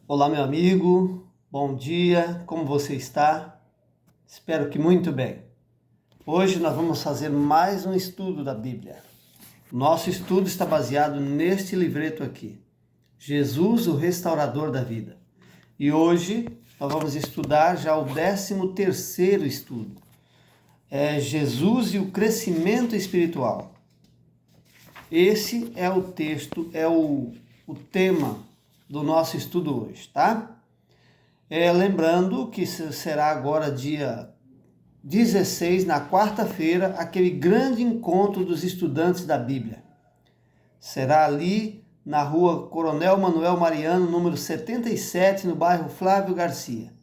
Olá, meu amigo, bom dia, como você está? Espero que muito bem. Hoje nós vamos fazer mais um estudo da Bíblia. Nosso estudo está baseado neste livreto aqui, Jesus, o Restaurador da Vida. E hoje nós vamos estudar já o 13º estudo, Jesus e o Crescimento Espiritual. Esse é o texto, o tema do nosso estudo hoje, tá? Lembrando que será agora dia 16, na quarta-feira, aquele grande encontro dos estudantes da Bíblia. Será ali na rua Coronel Manuel Mariano, número 77, no bairro Flávio Garcia.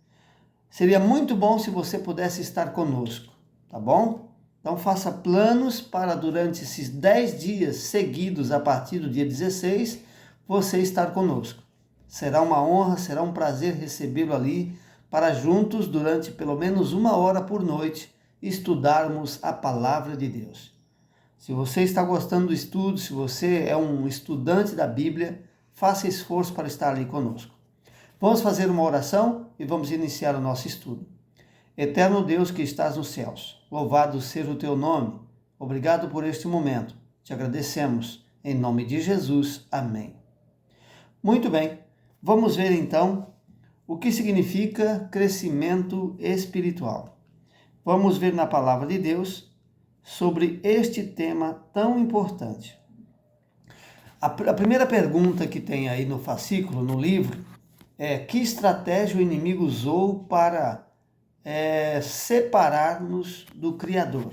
Seria muito bom se você pudesse estar conosco, tá bom? Então faça planos para durante esses 10 dias seguidos, a partir do dia 16, você estar conosco. Será uma honra, será um prazer recebê-lo ali para juntos, durante pelo menos 1 hora por noite, estudarmos a Palavra de Deus. Se você está gostando do estudo, se você é um estudante da Bíblia, faça esforço para estar ali conosco. Vamos fazer uma oração e vamos iniciar o nosso estudo. Eterno Deus que estás nos céus, louvado seja o teu nome. Obrigado por este momento. Te agradecemos. Em nome de Jesus. Amém. Muito bem. Vamos ver então o que significa crescimento espiritual. Vamos ver na palavra de Deus sobre este tema tão importante. A primeira pergunta que tem aí no fascículo, no livro, é: que estratégia o inimigo usou para separar-nos do Criador?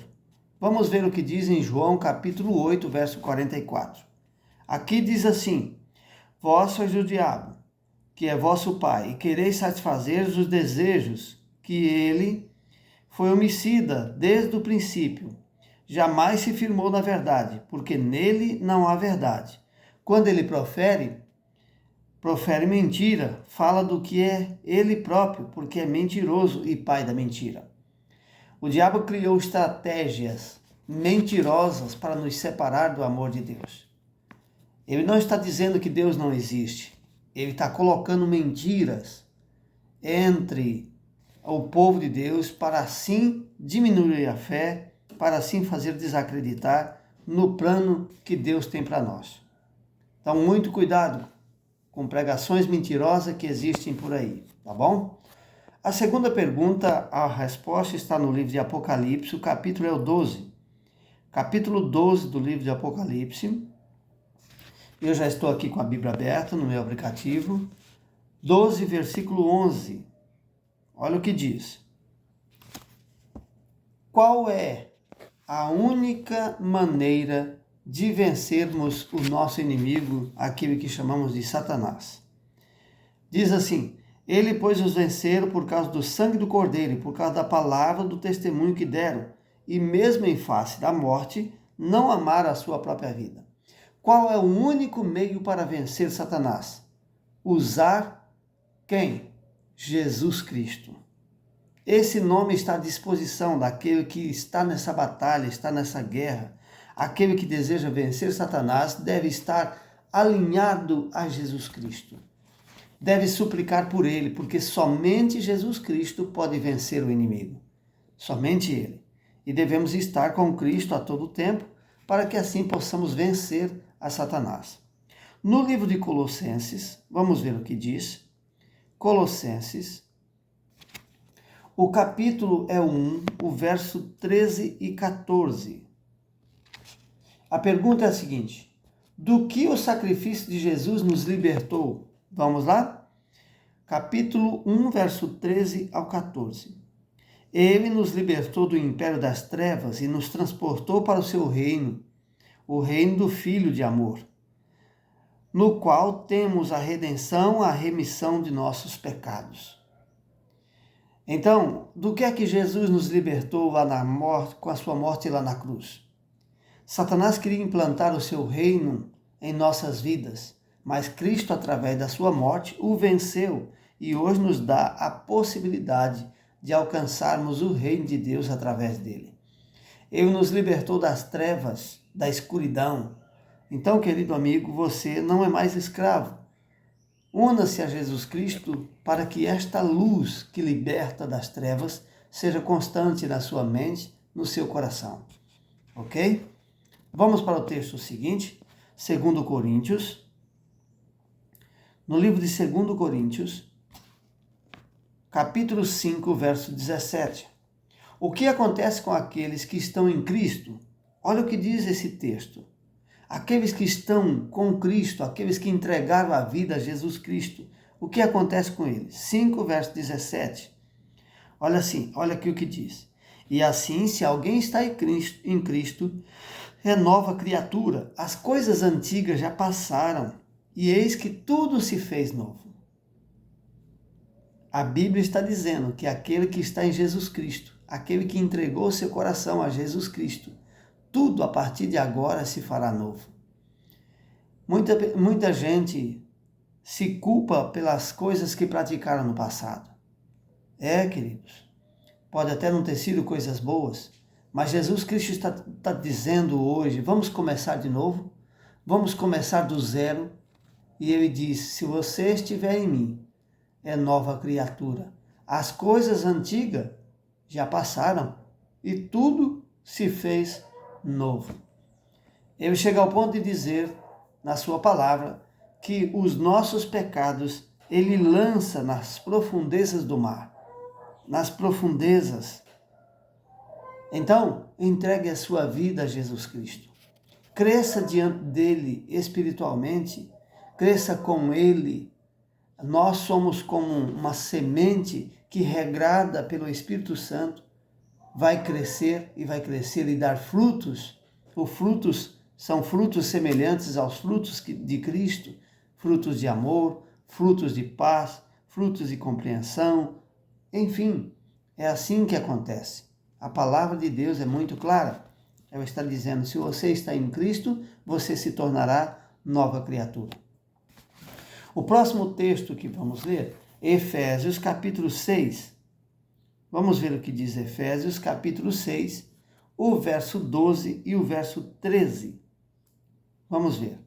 Vamos ver o que diz em João capítulo 8, verso 44. Aqui diz assim: vós sois do diabo, que é vosso pai, e quereis satisfazer os desejos, que ele foi homicida desde o princípio. Jamais se firmou na verdade, porque nele não há verdade. Quando ele profere mentira, fala do que é ele próprio, porque é mentiroso e pai da mentira. O diabo criou estratégias mentirosas para nos separar do amor de Deus. Ele não está dizendo que Deus não existe. Ele está colocando mentiras entre o povo de Deus para assim diminuir a fé, para assim fazer desacreditar no plano que Deus tem para nós. Então, muito cuidado com pregações mentirosas que existem por aí, tá bom? A segunda pergunta, a resposta está no livro de Apocalipse, o capítulo é o 12. Capítulo 12 do livro de Apocalipse. Eu já estou aqui com a Bíblia aberta no meu aplicativo. 12, versículo 11. Olha o que diz. Qual é a única maneira de vencermos o nosso inimigo, aquele que chamamos de Satanás? Diz assim: ele, pois, os venceram por causa do sangue do Cordeiro, por causa da palavra do testemunho que deram, e mesmo em face da morte, não amaram a sua própria vida. Qual é o único meio para vencer Satanás? Usar quem? Jesus Cristo. Esse nome está à disposição daquele que está nessa batalha, está nessa guerra. Aquele que deseja vencer Satanás deve estar alinhado a Jesus Cristo. Deve suplicar por ele, porque somente Jesus Cristo pode vencer o inimigo. Somente ele. E devemos estar com Cristo a todo tempo, para que assim possamos vencer a Satanás. No livro de Colossenses, vamos ver o que diz. Colossenses, o capítulo é 1, o verso 13 e 14. A pergunta é a seguinte: do que o sacrifício de Jesus nos libertou? Vamos lá? Capítulo 1, verso 13 ao 14. Ele nos libertou do império das trevas e nos transportou para o seu reino, o reino do Filho de amor, no qual temos a redenção, a remissão de nossos pecados. Então, do que é que Jesus nos libertou lá na morte, com a sua morte lá na cruz? Satanás queria implantar o seu reino em nossas vidas, mas Cristo, através da sua morte, o venceu e hoje nos dá a possibilidade de alcançarmos o reino de Deus através dele. Ele nos libertou das trevas, da escuridão. Então, querido amigo, você não é mais escravo. Una-se a Jesus Cristo para que esta luz que liberta das trevas seja constante na sua mente, no seu coração. Ok? Vamos para o texto seguinte, 2 Coríntios. No livro de 2 Coríntios, capítulo 5, verso 17. O que acontece com aqueles que estão em Cristo? Olha o que diz esse texto. Aqueles que estão com Cristo, aqueles que entregaram a vida a Jesus Cristo, o que acontece com eles? 5, verso 17. Olha assim, olha aqui o que diz. E assim, se alguém está em Cristo, é nova criatura. As coisas antigas já passaram, e eis que tudo se fez novo. A Bíblia está dizendo que aquele que está em Jesus Cristo, aquele que entregou seu coração a Jesus Cristo, tudo a partir de agora se fará novo. Muita gente se culpa pelas coisas que praticaram no passado. Queridos, pode até não ter sido coisas boas, mas Jesus Cristo está dizendo hoje, vamos começar de novo, vamos começar do zero, e ele diz, se você estiver em mim, é nova criatura. As coisas antigas já passaram e tudo se fez novo. Ele chega ao ponto de dizer, na sua palavra, que os nossos pecados ele lança nas profundezas do mar. Nas profundezas. Então, entregue a sua vida a Jesus Cristo. Cresça diante dele espiritualmente, cresça com ele. Nós somos como uma semente que, regrada pelo Espírito Santo, vai crescer e dar frutos. Os frutos são frutos semelhantes aos frutos de Cristo, frutos de amor, frutos de paz, frutos de compreensão. Enfim, é assim que acontece. A palavra de Deus é muito clara. Ela está dizendo, se você está em Cristo, você se tornará nova criatura. O próximo texto que vamos ler é Efésios capítulo 6. Vamos ver o que diz Efésios capítulo 6, o verso 12 e o verso 13. Vamos ver.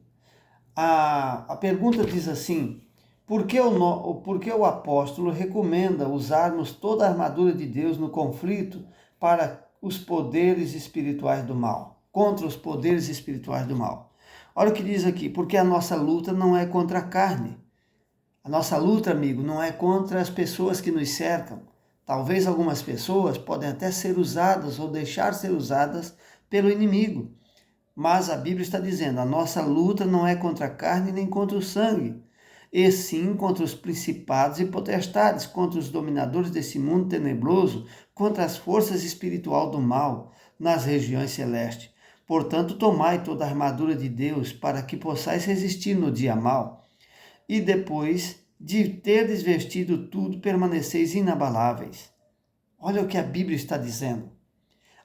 A pergunta diz assim, por que o apóstolo recomenda usarmos toda a armadura de Deus no conflito para os poderes espirituais do mal, contra os poderes espirituais do mal? Olha o que diz aqui, porque a nossa luta não é contra a carne. A nossa luta, amigo, não é contra as pessoas que nos cercam. Talvez algumas pessoas podem até ser usadas ou deixar ser usadas pelo inimigo. Mas a Bíblia está dizendo, a nossa luta não é contra a carne nem contra o sangue, e sim contra os principados e potestades, contra os dominadores desse mundo tenebroso, contra as forças espirituais do mal nas regiões celestes. Portanto, tomai toda a armadura de Deus para que possais resistir no dia mau. E depois de ter desvestido tudo, permaneceis inabaláveis. Olha o que a Bíblia está dizendo.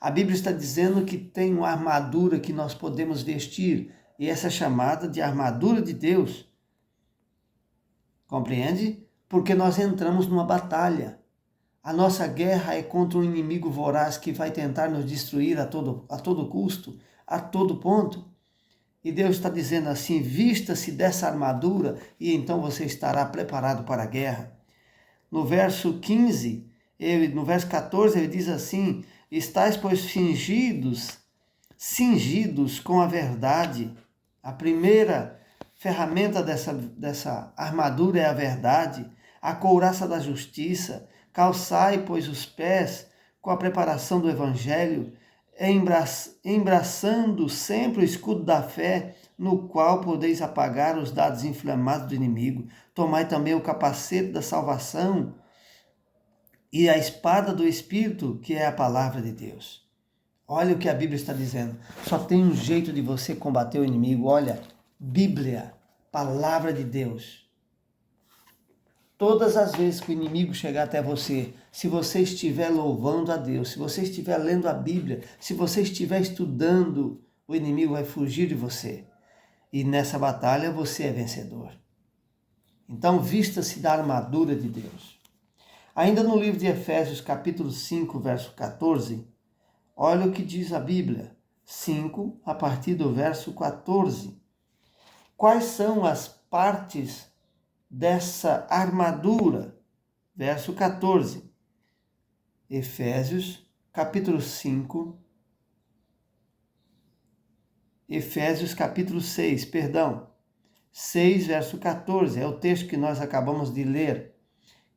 A Bíblia está dizendo que tem uma armadura que nós podemos vestir, e essa é chamada de armadura de Deus. Compreende? Porque nós entramos numa batalha. A nossa guerra é contra um inimigo voraz que vai tentar nos destruir a todo custo, a todo ponto. E Deus está dizendo assim, vista-se dessa armadura e então você estará preparado para a guerra. No verso 15, no verso 14, ele diz assim, estais, pois, cingidos com a verdade. A primeira ferramenta dessa armadura é a verdade, a couraça da justiça. Calçai, pois, os pés com a preparação do evangelho, embraçando sempre o escudo da fé, no qual podeis apagar os dardos inflamados do inimigo. Tomai também o capacete da salvação e a espada do Espírito, que é a palavra de Deus. Olha o que a Bíblia está dizendo. Só tem um jeito de você combater o inimigo. Olha, Bíblia, palavra de Deus. Todas as vezes que o inimigo chegar até você, se você estiver louvando a Deus, se você estiver lendo a Bíblia, se você estiver estudando, o inimigo vai fugir de você. E nessa batalha você é vencedor. Então, vista-se da armadura de Deus. Ainda no livro de Efésios, capítulo 5, verso 14, olha o que diz a Bíblia. 5, a partir do verso 14. Quais são as partes dessa armadura. Verso 14. Efésios, capítulo 5. Efésios, capítulo 6, perdão. 6, verso 14. É o texto que nós acabamos de ler.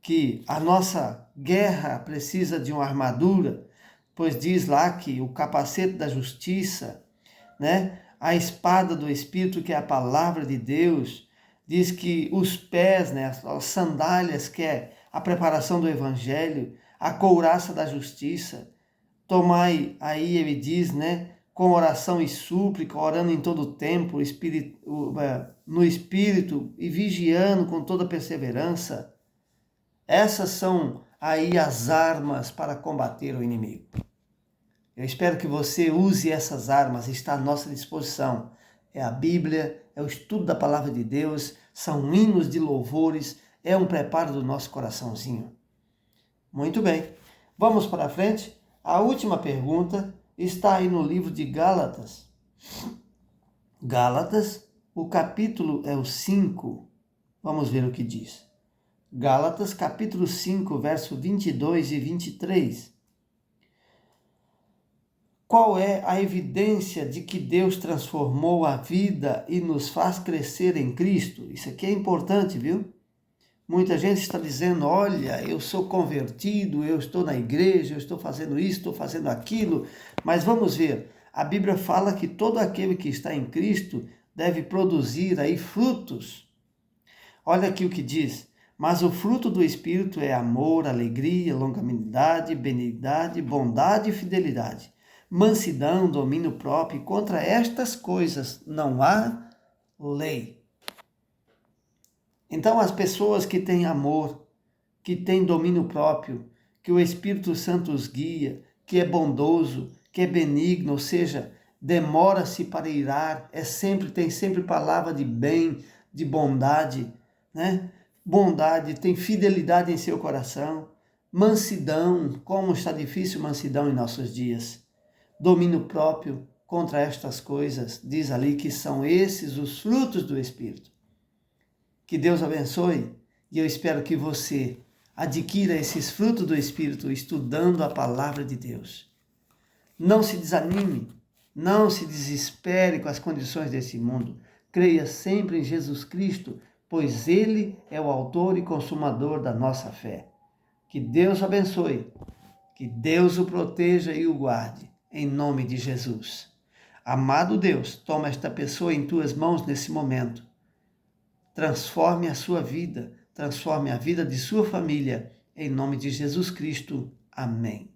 Que a nossa guerra precisa de uma armadura, pois diz lá que o capacete da justiça, né? A espada do Espírito, que é a palavra de Deus, diz que os pés, né? As sandálias, que é a preparação do Evangelho, a couraça da justiça. Tomai, aí ele diz, né? Com oração e súplica, orando em todo o tempo, no Espírito e vigiando com toda perseverança. Essas são aí as armas para combater o inimigo. Eu espero que você use essas armas, está à nossa disposição. É a Bíblia, é o estudo da palavra de Deus, são hinos de louvores, é um preparo do nosso coraçãozinho. Muito bem, vamos para frente. A última pergunta está aí no livro de Gálatas. Gálatas, o capítulo é o 5. Vamos ver o que diz. Gálatas, capítulo 5, verso 22 e 23. Qual é a evidência de que Deus transformou a vida e nos faz crescer em Cristo? Isso aqui é importante, viu? Muita gente está dizendo, olha, eu sou convertido, eu estou na igreja, eu estou fazendo isso, estou fazendo aquilo. Mas vamos ver, a Bíblia fala que todo aquele que está em Cristo deve produzir aí frutos. Olha aqui o que diz. Mas o fruto do Espírito é amor, alegria, longanimidade, benignidade, bondade e fidelidade. Mansidão, domínio próprio, e contra estas coisas não há lei. Então, as pessoas que têm amor, que têm domínio próprio, que o Espírito Santo os guia, que é bondoso, que é benigno, ou seja, demora-se para irar, tem sempre palavra de bem, de bondade, né? Bondade, tem fidelidade em seu coração, mansidão, como está difícil mansidão em nossos dias. Domínio próprio contra estas coisas, diz ali que são esses os frutos do Espírito. Que Deus abençoe e eu espero que você adquira esses frutos do Espírito estudando a palavra de Deus. Não se desanime, não se desespere com as condições desse mundo. Creia sempre em Jesus Cristo, pois Ele é o autor e consumador da nossa fé. Que Deus o abençoe, que Deus o proteja e o guarde, em nome de Jesus. Amado Deus, toma esta pessoa em tuas mãos nesse momento. Transforme a sua vida, transforme a vida de sua família, em nome de Jesus Cristo. Amém.